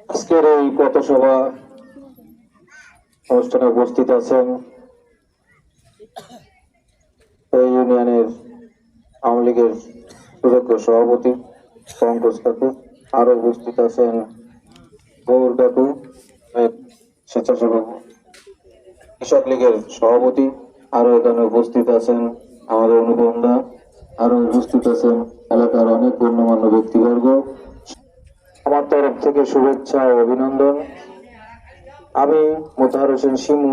আজকের এই পথসভা অনুষ্ঠানে উপস্থিত আছেন এই ইউনিয়নের আওয়ামী লীগের সুযোগ্য সভাপতি পঙ্কজ কাকু, আরো উপস্থিত আছেন গৌর কাকু, স্বেচ্ছাসেবক কৃষক লীগের সভাপতি, আরো এখানে উপস্থিত আছেন আমাদের অনুপম দা, আরো উপস্থিত আছেন এলাকার অনেক গণ্যমান্য ব্যক্তিবর্গ। আমার তরফ থেকে শুভেচ্ছা ও অভিনন্দন। আমি মোতাহার হোসেন শিমু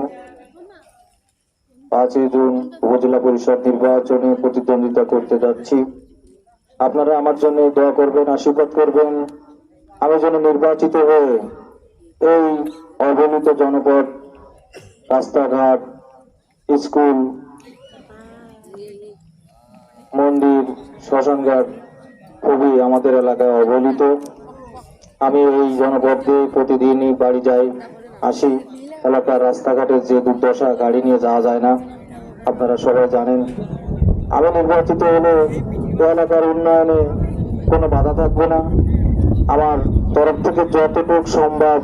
5 জুন উপজেলা পরিষদ নির্বাচনে প্রতিদ্বন্দ্বিতা করতে যাচ্ছি। আপনারা আমার জন্য দোয়া করবেন, আশীর্বাদ করবেন, আমি যেন নির্বাচিত হয়ে এই অবহেলিত জনপদ, রাস্তাঘাট, স্কুল, মন্দির, শ্মশানঘাট খুবই আমাদের এলাকায় অবহেলিত। আমি এই জনপদে প্রতিদিনই বাড়ি যাই, আসি। এলাকার রাস্তাঘাটের যে দুর্দশা, গাড়ি নিয়ে যাওয়া যায় না, আপনারা সবাই জানেন। আমি নির্বাচিত হলে এলাকার উন্নয়নে কোনো বাধা থাকবে না। আমার তরফ থেকে যতটুকু সম্ভব,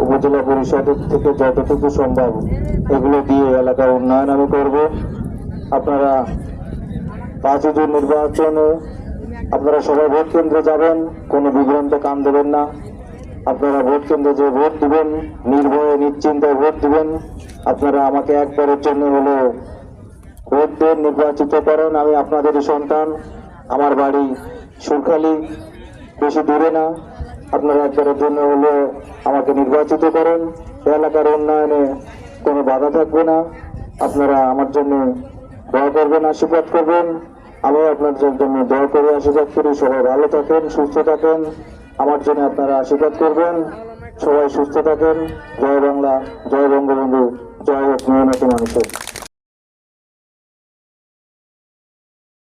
উপজেলা পরিষদের থেকে যতটুকু সম্ভব, এগুলো দিয়ে এলাকার উন্নয়ন আমি করব। আপনারা 5 জুন নির্বাচনে আপনারা সবাই ভোট কেন্দ্রে যাবেন, কোনো বিভ্রান্ত কান দেবেন না। আপনারা ভোট কেন্দ্রে যে ভোট দিবেন, নির্ভয়ে নিশ্চিন্তায় ভোট দিবেন। আপনারা আমাকে একবারের জন্য হলো ভোট দেন, নির্বাচিত করেন। আমি আপনাদেরই সন্তান, আমার বাড়ি সুরখালি, বেশি দূরে না। আপনারা একবারের জন্য হলো আমাকে নির্বাচিত করেন, এলাকার উন্নয়নে কোনো বাধা থাকবে না। আপনারা আমার জন্য দোয়া করবেন, আশীর্বাদ করবেন। আমি আপনাদের জন্য দোয়া করি, আশীর্বাদ করি। সবাই ভালো থাকেন, সুস্থ থাকেন। আমার জন্য আপনারা আশীর্বাদ করবেন। সবাই সুস্থ থাকেন। জয় বাংলা, জয় বঙ্গবন্ধু, জয় হোক মেহনতি মানুষের।